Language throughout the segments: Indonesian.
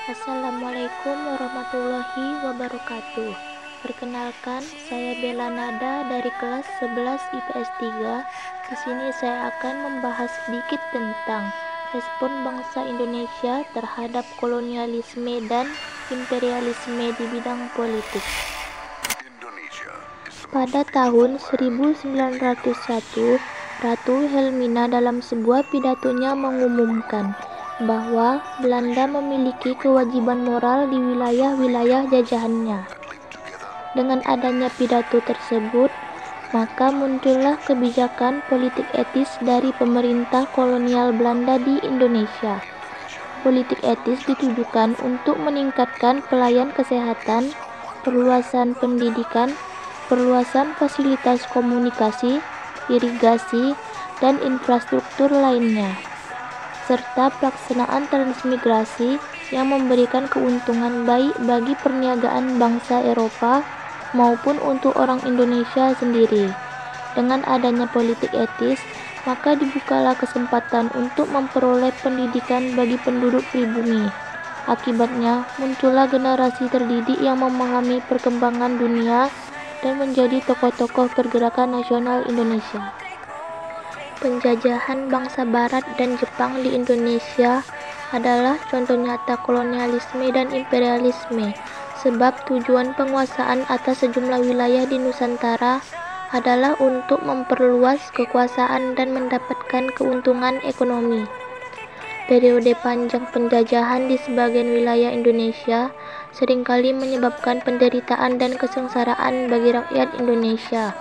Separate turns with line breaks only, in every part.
Assalamualaikum warahmatullahi wabarakatuh. Perkenalkan, saya Bella Nada dari kelas 11 IPS 3. Di sini saya akan membahas sedikit tentang respon bangsa Indonesia terhadap kolonialisme dan imperialisme di bidang politik. Pada tahun 1901, Ratu Wilhelmina dalam sebuah pidatonya mengumumkan bahwa Belanda memiliki kewajiban moral di wilayah-wilayah jajahannya. Dengan adanya pidato tersebut, maka muncullah kebijakan politik etis dari pemerintah kolonial Belanda di Indonesia. Politik etis ditujukan untuk meningkatkan pelayanan kesehatan, perluasan pendidikan, perluasan fasilitas komunikasi, irigasi, dan infrastruktur lainnya, serta pelaksanaan transmigrasi yang memberikan keuntungan baik bagi perniagaan bangsa Eropa maupun untuk orang Indonesia sendiri. Dengan adanya politik etis, maka dibukalah kesempatan untuk memperoleh pendidikan bagi penduduk pribumi. Akibatnya, muncullah generasi terdidik yang memahami perkembangan dunia dan menjadi tokoh-tokoh pergerakan nasional Indonesia. Penjajahan bangsa Barat dan Jepang di Indonesia adalah contoh nyata kolonialisme dan imperialisme, sebab tujuan penguasaan atas sejumlah wilayah di Nusantara adalah untuk memperluas kekuasaan dan mendapatkan keuntungan ekonomi. Periode panjang penjajahan di sebagian wilayah Indonesia seringkali menyebabkan penderitaan dan kesengsaraan bagi rakyat Indonesia.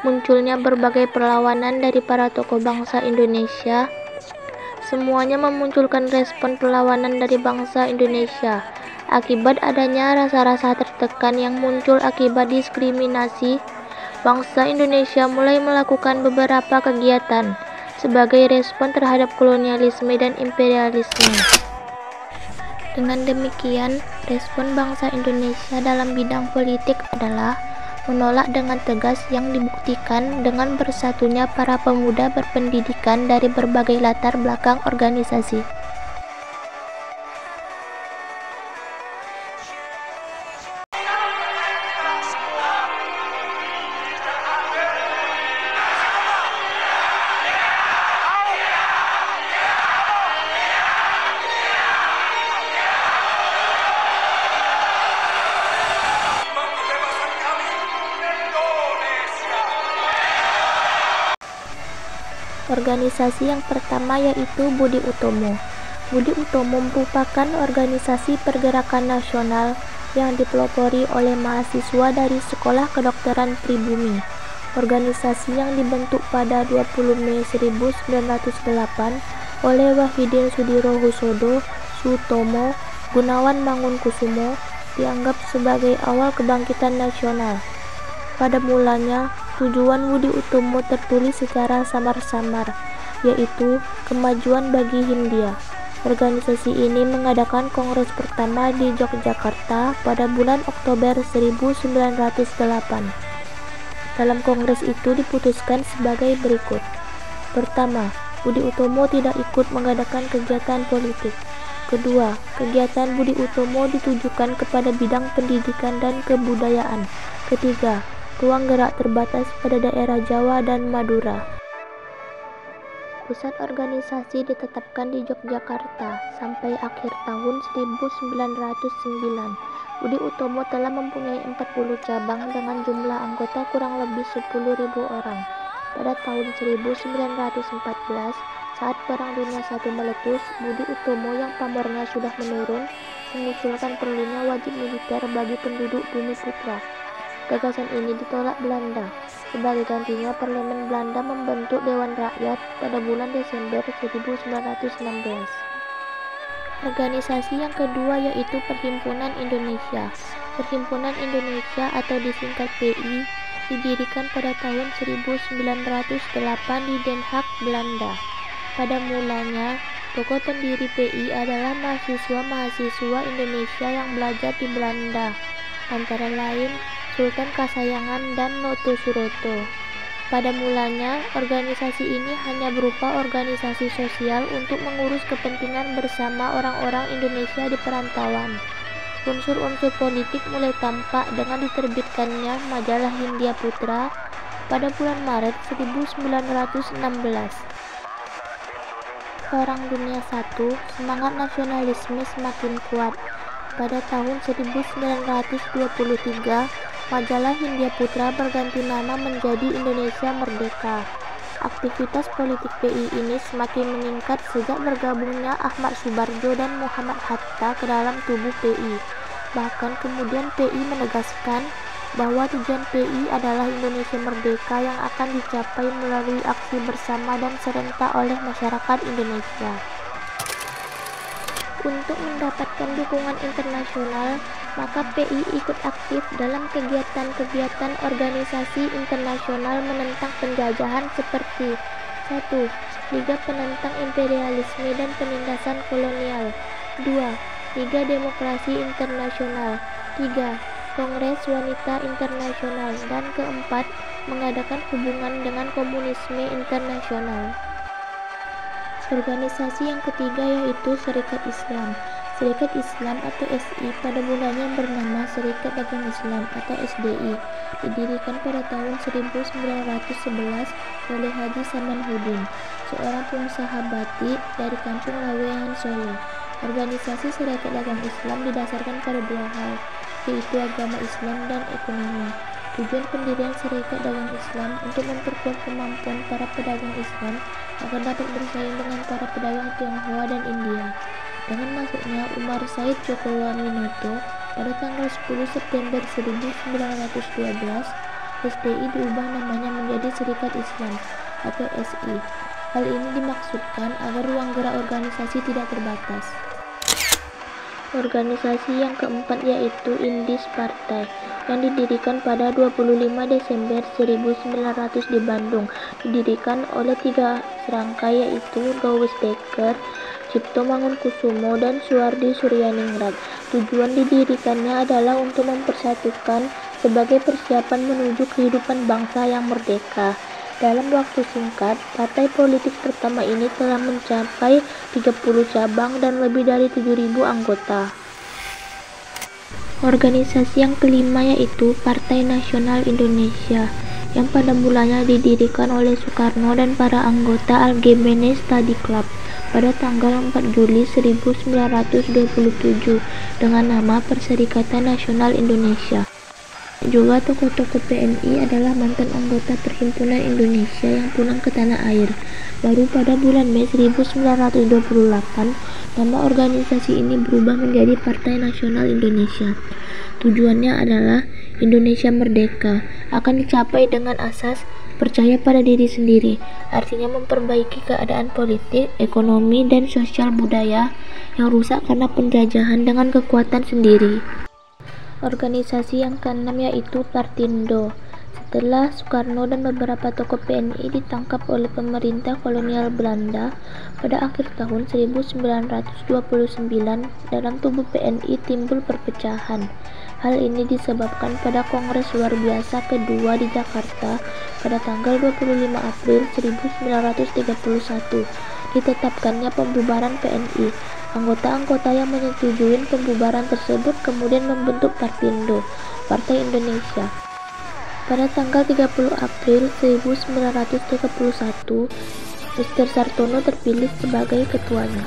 Munculnya berbagai perlawanan dari para tokoh bangsa Indonesia. Semuanya memunculkan respon perlawanan dari bangsa Indonesia. Akibat adanya rasa-rasa tertekan yang muncul akibat diskriminasi, bangsa Indonesia mulai melakukan beberapa kegiatan sebagai respon terhadap kolonialisme dan imperialisme. Dengan demikian, respon bangsa Indonesia dalam bidang politik adalah menolak dengan tegas yang dibuktikan dengan bersatunya para pemuda berpendidikan dari berbagai latar belakang organisasi. Organisasi yang pertama yaitu Budi Utomo. Budi Utomo merupakan organisasi pergerakan nasional yang dipelopori oleh mahasiswa dari Sekolah Kedokteran Pribumi. Organisasi yang dibentuk pada 20 Mei 1908 oleh Wahidin Sudirohusodo, Sutomo, Gunawan Mangunkusumo dianggap sebagai awal kebangkitan nasional. Pada mulanya, tujuan Budi Utomo tertulis secara samar-samar, yaitu kemajuan bagi Hindia. Organisasi ini mengadakan kongres pertama di Yogyakarta pada bulan Oktober 1908. Dalam kongres itu diputuskan sebagai berikut. Pertama, Budi Utomo tidak ikut mengadakan kegiatan politik. Kedua, kegiatan Budi Utomo ditujukan kepada bidang pendidikan dan kebudayaan. Ketiga, ruang gerak terbatas pada daerah Jawa dan Madura. Pusat organisasi ditetapkan di Yogyakarta sampai akhir tahun 1909. Budi Utomo telah mempunyai 40 cabang dengan jumlah anggota kurang lebih 10.000 orang. Pada tahun 1914, saat Perang Dunia I meletus, Budi Utomo yang pamornya sudah menurun mengusulkan perlunya wajib militer bagi penduduk Bumi Putra. Gagasan ini ditolak Belanda. Sebagai gantinya, Parlemen Belanda membentuk Dewan Rakyat pada bulan Desember 1916. Organisasi yang kedua yaitu Perhimpunan Indonesia. Perhimpunan Indonesia atau disingkat PI didirikan pada tahun 1908 di Den Haag, Belanda. Pada mulanya, tokoh pendiri PI adalah mahasiswa-mahasiswa Indonesia yang belajar di Belanda, antara lain Sultan Kasayangan dan Noto Suroto. Pada mulanya, organisasi ini hanya berupa organisasi sosial untuk mengurus kepentingan bersama orang-orang Indonesia di perantauan. Unsur-unsur politik mulai tampak dengan diterbitkannya majalah Hindia Putra pada bulan Maret 1916. Perang Dunia I, semangat nasionalisme semakin kuat. Pada tahun 1923, majalah Hindia Putra berganti nama menjadi Indonesia Merdeka. Aktivitas politik PI ini semakin meningkat sejak bergabungnya Ahmad Subarjo dan Muhammad Hatta ke dalam tubuh PI. Bahkan kemudian PI menegaskan bahwa tujuan PI adalah Indonesia Merdeka yang akan dicapai melalui aksi bersama dan serentak oleh masyarakat Indonesia. Untuk mendapatkan dukungan internasional, maka PI ikut aktif dalam kegiatan-kegiatan organisasi internasional menentang penjajahan seperti 1. Liga Penentang Imperialisme dan Penindasan Kolonial. 2. Liga Demokrasi Internasional. 3. Kongres Wanita Internasional. Dan keempat, mengadakan hubungan dengan Komunisme Internasional. Organisasi yang ketiga yaitu Serikat Islam. Serikat Islam atau SI pada mulanya bernama Serikat Dagang Islam atau SDI, didirikan pada tahun 1911 oleh Haji Samanhudin, seorang pengusaha batik dari kampung Laweyan, Solo. Organisasi Serikat Dagang Islam didasarkan pada dua hal, yaitu agama Islam dan ekonomi. Tujuan pendirian Serikat Dagang Islam untuk memperkuat kemampuan para pedagang Islam agar dapat bersaing dengan para pedagang Tionghoa dan India. Dengan masuknya Umar Said Djokowidodo pada tanggal 10 September 1912, SDI diubah namanya menjadi Serikat Islam atau SI. Hal ini dimaksudkan agar ruang gerak organisasi tidak terbatas. Organisasi yang keempat yaitu Indis Partai, yang didirikan pada 25 Desember 1900 di Bandung. Didirikan oleh tiga serangkai yaitu Louis Dekker, Cipto Mangunkusumo, dan Suwardi Suryaningrat. Tujuan didirikannya adalah untuk mempersatukan sebagai persiapan menuju kehidupan bangsa yang merdeka. Dalam waktu singkat, partai politik pertama ini telah mencapai 30 cabang dan lebih dari 7.000 anggota. Organisasi yang kelima yaitu Partai Nasional Indonesia, yang pada mulanya didirikan oleh Soekarno dan para anggota Algemene Study Club pada tanggal 4 Juli 1927 dengan nama Perserikatan Nasional Indonesia. Juga tokoh-tokoh PNI adalah mantan anggota Perhimpunan Indonesia yang pulang ke tanah air. Baru pada bulan Mei 1928, nama organisasi ini berubah menjadi Partai Nasional Indonesia. Tujuannya adalah Indonesia Merdeka akan dicapai dengan asas percaya pada diri sendiri, artinya memperbaiki keadaan politik, ekonomi, dan sosial budaya yang rusak karena penjajahan dengan kekuatan sendiri. Organisasi yang keenam yaitu Partindo. Setelah Soekarno dan beberapa tokoh PNI ditangkap oleh pemerintah kolonial Belanda pada akhir tahun 1929, dalam tubuh PNI timbul perpecahan. Hal ini disebabkan pada Kongres Luar Biasa kedua di Jakarta pada tanggal 25 April 1931 ditetapkannya pembubaran PNI. Anggota-anggota yang menyetujui pembubaran tersebut kemudian membentuk Partindo, Partai Indonesia. Pada tanggal 30 April 1931, Mr. Sartono terpilih sebagai ketuanya.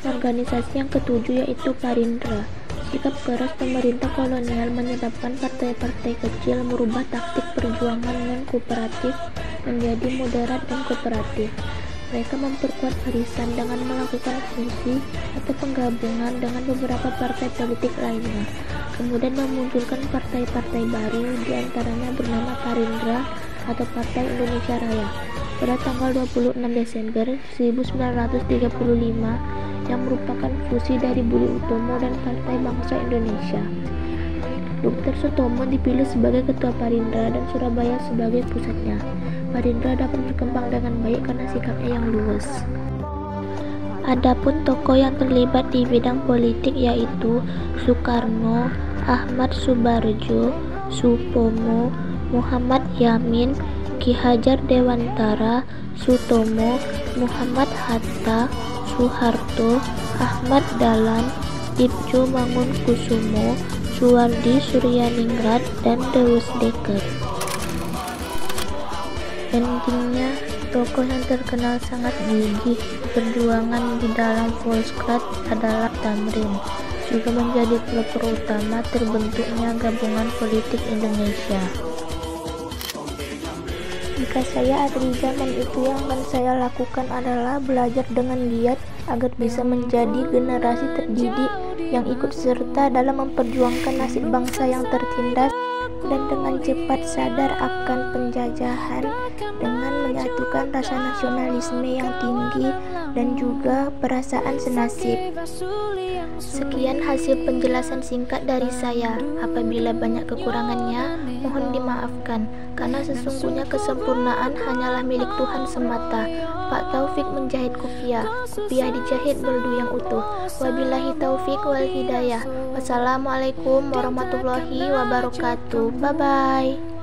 Organisasi yang ketujuh yaitu Parindra. Sikap keras pemerintah kolonial menyebabkan partai-partai kecil merubah taktik perjuangan non-kooperatif menjadi moderat dan kooperatif. Mereka memperkuat barisan dengan melakukan fungsi atau penggabungan dengan beberapa partai politik lainnya. Kemudian memunculkan partai-partai baru, diantaranya bernama Parindra atau Partai Indonesia Raya pada tanggal 26 Desember 1935 yang merupakan fusi dari Budi Utomo dan Partai Bangsa Indonesia. Dr. Sutomo dipilih sebagai ketua Parindra dan Surabaya sebagai pusatnya. Parindra dapat berkembang dengan baik karena sikapnya yang luwes. Adapun tokoh yang terlibat di bidang politik yaitu Soekarno, Ahmad Subarjo, Supomo, Muhammad Yamin, Ki Hajar Dewantara, Sutomo, Muhammad Hatta, Soeharto, Ahmad Dahlan, Ibnu Mangunkusumo, Suwardi Suryaningrat, dan Deus Dekker. Endingnya, tokoh yang terkenal sangat gigih perjuangan di dalam Volkskraat adalah Tamrin, juga menjadi pelopor utama terbentuknya gabungan politik Indonesia. Jika saya ada di zaman itu, yang akan saya lakukan adalah belajar dengan giat agar bisa menjadi generasi terdidik yang ikut serta dalam memperjuangkan nasib bangsa yang tertindas, dan dengan cepat sadar akan penjajahan dengan menyatukan rasa nasionalisme yang tinggi dan juga perasaan senasib. Sekian hasil penjelasan singkat dari saya. Apabila banyak kekurangannya, mohon dimaafkan, karena sesungguhnya kesempurnaan hanyalah milik Tuhan semata. Pak Taufik menjahit kopiah dijahit berdu yang utuh. Wabillahi taufik wal hidayah. Wassalamualaikum warahmatullahi wabarakatuh. Bye bye.